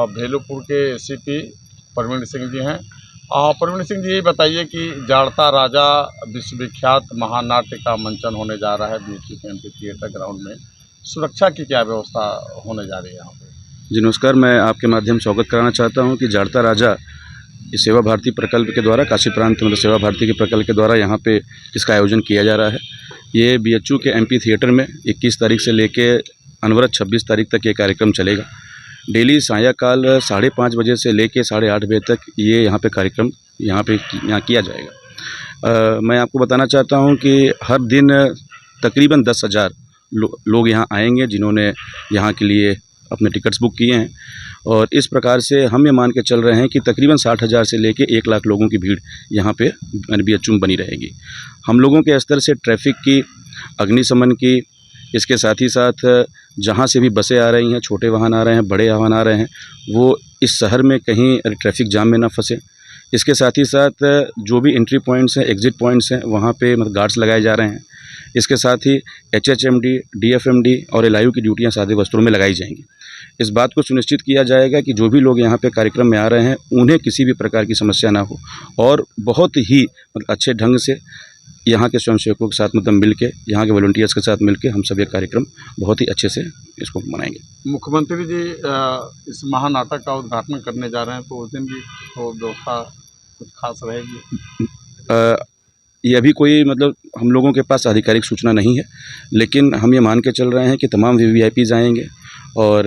भेलूपुर के सीपी परवीन सिंह जी हैं। परवीन सिंह जी, ये बताइए कि जाड़ता राजा विश्वविख्यात महानाट्य का मंचन होने जा रहा है बीएचयू के एमपी थिएटर ग्राउंड में। सुरक्षा की क्या व्यवस्था होने जा रही है यहाँ पे? जी नमस्कार, मैं आपके माध्यम से अवगत कराना चाहता हूँ कि जाड़ता राजा इस सेवा भारती प्रकल्प के द्वारा, काशी प्रांत मतलब सेवा भारती के प्रकल्प के द्वारा यहाँ पे इसका आयोजन किया जा रहा है। ये बीएचयू के एमपी थिएटर में 21 तारीख से लेके अनवरत 26 तारीख तक ये कार्यक्रम चलेगा। डेली सायंकाल 5:30 बजे से लेके 8:30 बजे तक ये यहाँ पे कार्यक्रम यहाँ किया जाएगा। मैं आपको बताना चाहता हूँ कि हर दिन तकरीबन 10,000 लोग यहाँ आएंगे जिन्होंने यहाँ के लिए अपने टिकट्स बुक किए हैं, और इस प्रकार से हम ये मान के चल रहे हैं कि तकरीबन 60,000 से लेके 1 लाख लोगों की भीड़ यहाँ पे बीएचयू में बनी रहेगी। हम लोगों के स्तर से ट्रैफिक की, अग्निशमन की, इसके साथ ही साथ जहाँ से भी बसें आ रही हैं, छोटे वाहन आ रहे हैं, बड़े वाहन आ रहे हैं, वो इस शहर में कहीं ट्रैफिक जाम में ना फंसे। इसके साथ ही साथ जो भी एंट्री पॉइंट्स हैं, एग्ज़िट पॉइंट्स हैं, वहाँ पे मतलब गार्ड्स लगाए जा रहे हैं। इसके साथ ही एचएचएमडी, डीएफएमडी और एलआईयू की ड्यूटियाँ सादे वस्त्रों में लगाई जाएंगी। इस बात को सुनिश्चित किया जाएगा कि जो भी लोग यहाँ पे कार्यक्रम में आ रहे हैं उन्हें किसी भी प्रकार की समस्या ना हो, और बहुत ही अच्छे ढंग से यहाँ के स्वयंसेवकों के साथ मतलब मिल के, यहाँ के वॉलंटियर्स के साथ मिल के हम सब ये कार्यक्रम बहुत ही अच्छे से इसको मनाएंगे। मुख्यमंत्री जी इस महानाटक का उद्घाटन करने जा रहे हैं, तो उस दिन भी तो व्यवस्था कुछ खास रहेगी? ये अभी कोई मतलब हम लोगों के पास आधिकारिक सूचना नहीं है, लेकिन हम ये मान के चल रहे हैं कि तमाम वीवीआईपीज़ आएंगे और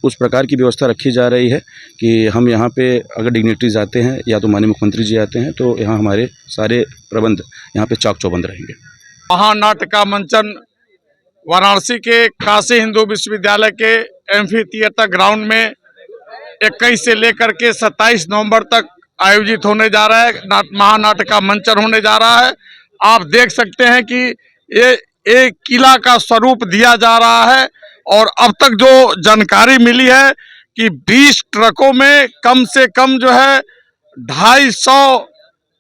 उस प्रकार की व्यवस्था रखी जा रही है कि हम यहाँ पे अगर डिग्नेटरीज आते हैं या तो माननीय मुख्यमंत्री जी आते हैं तो यहाँ हमारे सारे प्रबंध यहाँ पे चाक चौबंद रहेंगे। महानाट्य का मंचन वाराणसी के काशी हिंदू विश्वविद्यालय के एमपी थिएटर ग्राउंड में 21 से लेकर के 27 नवंबर तक आयोजित होने जा रहा है। महानाट्य का मंचन होने जा रहा है। आप देख सकते हैं कि ये एक किला का स्वरूप दिया जा रहा है, और अब तक जो जानकारी मिली है कि 20 ट्रकों में कम से कम जो है 250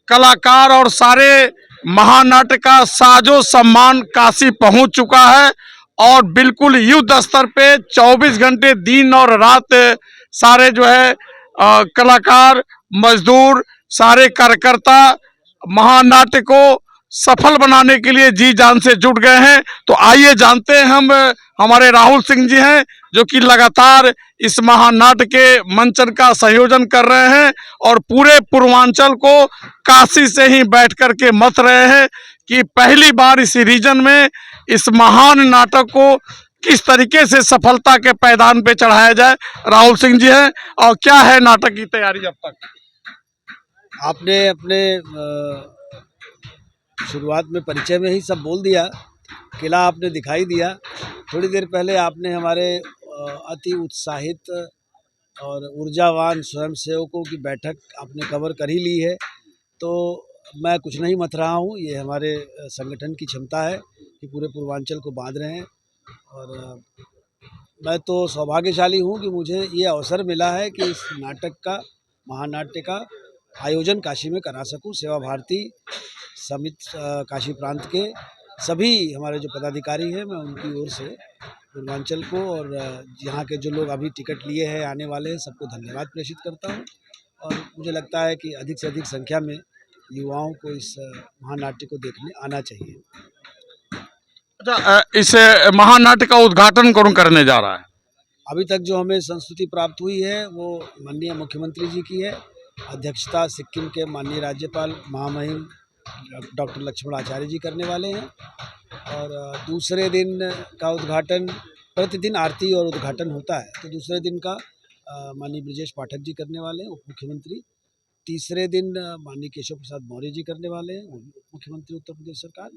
कलाकार और सारे महानाट्य का साजो सम्मान काशी पहुंच चुका है, और बिल्कुल युद्ध स्तर पे 24 घंटे दिन और रात सारे जो है कलाकार, मजदूर, सारे कार्यकर्ता महानाट्य को सफल बनाने के लिए जी जान से जुट गए हैं। तो आइए जानते हैं, हम हमारे राहुल सिंह जी हैं जो कि लगातार इस महानाट्य के मंचन का संयोजन कर रहे हैं और पूरे पूर्वांचल को काशी से ही बैठ कर के मथ रहे हैं कि पहली बार इस रीजन में इस महान नाटक को किस तरीके से सफलता के पैदान पे चढ़ाया जाए। राहुल सिंह जी हैं, और क्या है नाटक की तैयारी अब तक? आपने अपने शुरुआत में परिचय में ही सब बोल दिया, किला आपने दिखाई दिया। थोड़ी देर पहले आपने हमारे अति उत्साहित और ऊर्जावान स्वयंसेवकों की बैठक आपने कवर कर ही ली है, तो मैं कुछ नहीं मत रहा हूँ। ये हमारे संगठन की क्षमता है कि पूरे पूर्वांचल को बांध रहे हैं, और मैं तो सौभाग्यशाली हूँ कि मुझे ये अवसर मिला है कि इस नाटक का, महानाट्य का आयोजन काशी में करा सकूँ। सेवा भारती समिति काशी प्रांत के सभी हमारे जो पदाधिकारी हैं, मैं उनकी ओर से पूर्वांचल को और यहाँ के जो लोग अभी टिकट लिए हैं, आने वाले हैं, सबको धन्यवाद प्रेषित करता हूँ। और मुझे लगता है कि अधिक से अधिक संख्या में युवाओं को इस महानाट्य को देखने आना चाहिए। अच्छा, इस महानाट्य का उद्घाटन कौन करने जा रहा है? अभी तक जो हमें संस्तुति प्राप्त हुई है वो माननीय मुख्यमंत्री जी की है। अध्यक्षता सिक्किम के माननीय राज्यपाल महामहिम डॉक्टर लक्ष्मण आचार्य जी करने वाले हैं, और दूसरे दिन का उद्घाटन, प्रतिदिन आरती और उद्घाटन होता है, तो दूसरे दिन का माननीय ब्रजेश पाठक जी करने वाले हैं, उप मुख्यमंत्री। तीसरे दिन माननीय केशव प्रसाद मौर्य जी करने वाले हैं, उप मुख्यमंत्री उत्तर प्रदेश सरकार।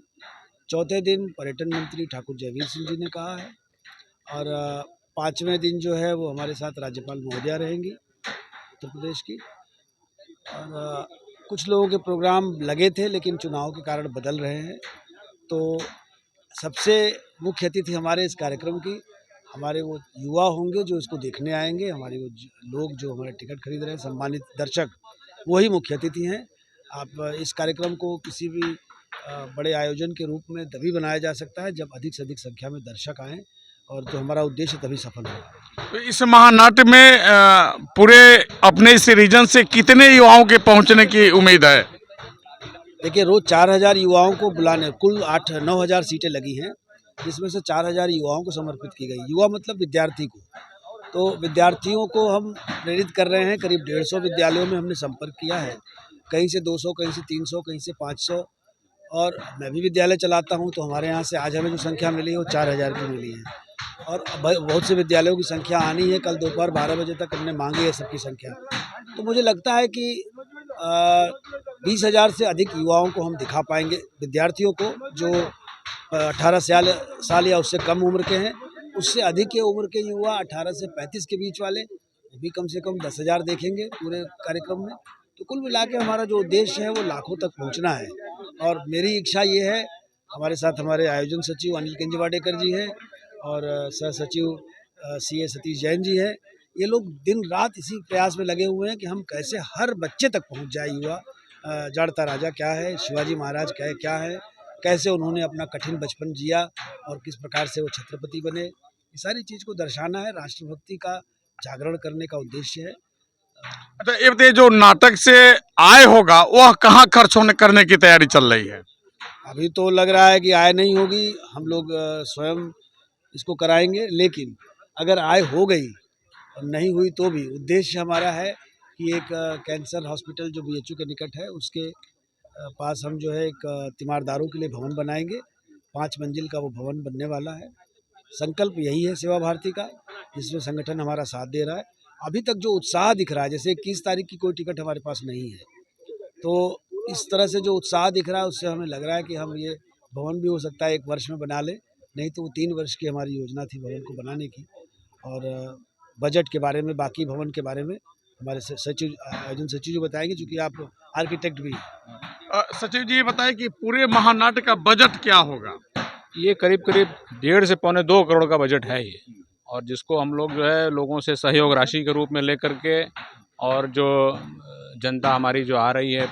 चौथे दिन पर्यटन मंत्री ठाकुर जयवीर सिंह जी ने कहा है, और पाँचवें दिन जो है वो हमारे साथ राज्यपाल महोदया रहेंगी उत्तर प्रदेश की। और कुछ लोगों के प्रोग्राम लगे थे लेकिन चुनाव के कारण बदल रहे हैं, तो सबसे मुख्य अतिथि हमारे इस कार्यक्रम की हमारे वो युवा होंगे जो इसको देखने आएंगे। हमारे वो लोग जो हमारे टिकट खरीद रहे हैं, सम्मानित दर्शक, वही मुख्य अतिथि हैं। आप इस कार्यक्रम को किसी भी बड़े आयोजन के रूप में तभी बनाया जा सकता है जब अधिक से अधिक संख्या में दर्शक आएँ, और जो हमारा उद्देश्य तभी सफल होगा। तो इस महानाट्य में पूरे अपने इस रीजन से कितने युवाओं के पहुंचने की उम्मीद है? देखिए, रोज 4000 युवाओं को बुलाने, कुल 8-9 हज़ार सीटें लगी हैं, जिसमें से 4000 युवाओं को समर्पित की गई। युवा मतलब विद्यार्थी को। तो विद्यार्थियों को हम प्रेरित कर रहे हैं। करीब 150 विद्यालयों में हमने संपर्क किया है, कहीं से 200, कहीं से 300, कहीं से 500। और मैं भी विद्यालय चलाता हूं, तो हमारे यहाँ से आज हमें जो संख्या मिली है वो 4000 की मिली है। और बहुत से विद्यालयों की संख्या आनी है। कल दोपहर 12 बजे तक हमने मांगी है सबकी संख्या। तो मुझे लगता है कि 20,000 से अधिक युवाओं को हम दिखा पाएंगे, विद्यार्थियों को जो 18 साल या उससे कम उम्र के हैं। उससे अधिक के उम्र के युवा 18 से 35 के बीच वाले, वो भी कम से कम 10,000 देखेंगे पूरे कार्यक्रम में। तो कुल मिला के हमारा जो उद्देश्य है वो लाखों तक पहुंचना है। और मेरी इच्छा ये है, हमारे साथ हमारे आयोजन सचिव अनिल केंजवाडेकर जी हैं और सह सचिव CA सतीश जैन जी हैं। ये लोग दिन रात इसी प्रयास में लगे हुए हैं कि हम कैसे हर बच्चे तक पहुंच जाए युवा। जाड़ता राजा क्या है, शिवाजी महाराज क्या है, कैसे उन्होंने अपना कठिन बचपन जिया और किस प्रकार से वो छत्रपति बने, ये सारी चीज़ को दर्शाना है। राष्ट्रभक्ति का जागरण करने का उद्देश्य है। अच्छा, ये बताइए, जो नाटक से आय होगा वह कहाँ खर्च होने करने की तैयारी चल रही है? अभी तो लग रहा है कि आय नहीं होगी, हम लोग स्वयं इसको कराएंगे। लेकिन अगर आय हो गई और नहीं हुई तो भी उद्देश्य हमारा है कि एक कैंसर हॉस्पिटल जो BHU के निकट है उसके पास हम जो है एक तीमारदारों के लिए भवन बनाएंगे। 5 मंजिल का वो भवन बनने वाला है। संकल्प यही है सेवा भारती का, जिसमें संगठन हमारा साथ दे रहा है। अभी तक जो उत्साह दिख रहा है, जैसे 21 तारीख की कोई टिकट हमारे पास नहीं है, तो इस तरह से जो उत्साह दिख रहा है उससे हमें लग रहा है कि हम ये भवन भी हो सकता है 1 वर्ष में बना ले, नहीं तो वो 3 वर्ष की हमारी योजना थी भवन को बनाने की। और बजट के बारे में, बाकी भवन के बारे में हमारे सचिव, आयोजन सचिव जी बताएंगे, चूँकि आप आर्किटेक्ट भी हैं। सचिव जी, ये बताएं कि पूरे महानाट्य का बजट क्या होगा? ये करीब 1.5 से पौने 2 करोड़ का बजट है ये, और जिसको हम लोग जो है लोगों से सहयोग राशि के रूप में लेकर के, और जो जनता हमारी जो आ रही है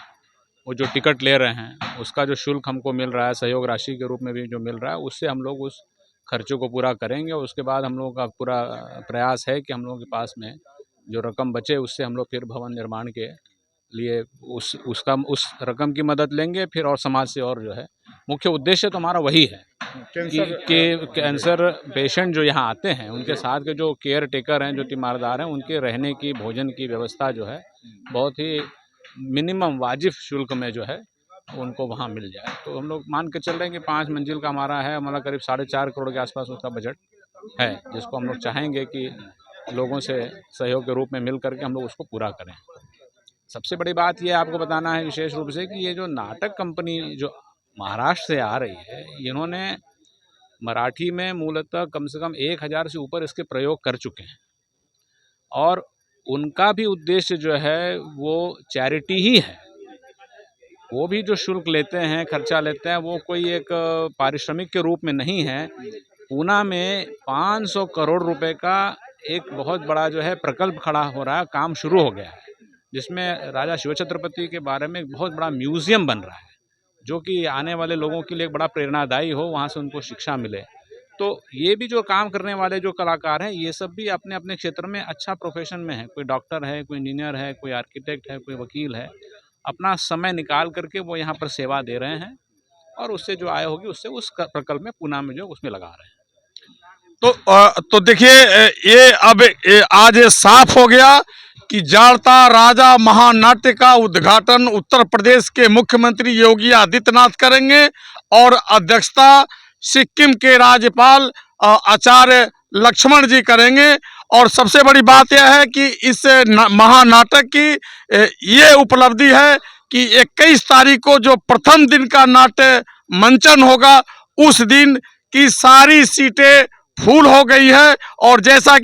वो जो टिकट ले रहे हैं उसका जो शुल्क हमको मिल रहा है सहयोग राशि के रूप में भी जो मिल रहा है, उससे हम लोग उस खर्चों को पूरा करेंगे। और उसके बाद हम लोगों का पूरा प्रयास है कि हम लोगों के पास में जो रकम बचे उससे हम लोग फिर भवन निर्माण के लिए उस रकम की मदद लेंगे फिर, और समाज से। और जो है मुख्य उद्देश्य तो हमारा वही है कि कैंसर पेशेंट जो यहाँ आते हैं उनके साथ के जो केयर टेकर हैं, जो तीमारदार हैं, उनके रहने की, भोजन की व्यवस्था जो है बहुत ही मिनिमम वाजिब शुल्क में जो है उनको वहाँ मिल जाए। तो हम लोग मान के चल रहे हैं कि 5 मंजिल का हमारा है, हमारा करीब 4.5 करोड़ के आसपास उसका बजट है, जिसको हम लोग चाहेंगे कि लोगों से सहयोग के रूप में मिल करके हम लोग उसको पूरा करें। सबसे बड़ी बात ये आपको बताना है विशेष रूप से कि ये जो नाटक कंपनी जो महाराष्ट्र से आ रही है, इन्होंने मराठी में मूलतः कम से कम 1000 से ऊपर इसके प्रयोग कर चुके हैं। और उनका भी उद्देश्य जो है वो चैरिटी ही है। वो भी जो शुल्क लेते हैं, खर्चा लेते हैं, वो कोई एक पारिश्रमिक के रूप में नहीं है। पूना में 500 करोड़ रुपए का एक बहुत बड़ा जो है प्रकल्प खड़ा हो रहा है, काम शुरू हो गया है, जिसमें राजा शिव छत्रपति के बारे में एक बहुत बड़ा म्यूज़ियम बन रहा है, जो कि आने वाले लोगों के लिए एक बड़ा प्रेरणादायी हो, वहाँ से उनको शिक्षा मिले। तो ये भी जो काम करने वाले जो कलाकार हैं, ये सब भी अपने अपने क्षेत्र में अच्छा प्रोफेशन में है। कोई डॉक्टर है, कोई इंजीनियर है, कोई आर्किटेक्ट है, कोई वकील है। अपना समय निकाल करके वो यहाँ पर सेवा दे रहे हैं, और उससे जो आय होगी उससे उस प्रकल्प में, पूना में जो उसमें लगा रहे हैं। तो देखिए, ये अब आज ये साफ हो गया कि जाड़ता राजा महानाट्य का उद्घाटन उत्तर प्रदेश के मुख्यमंत्री योगी आदित्यनाथ करेंगे और अध्यक्षता सिक्किम के राज्यपाल आचार्य लक्ष्मण जी करेंगे। और सबसे बड़ी बात यह है कि इस महानाटक की ये उपलब्धि है कि 21 तारीख को जो प्रथम दिन का नाट्य मंचन होगा, उस दिन की सारी सीटें फुल हो गई है। और जैसा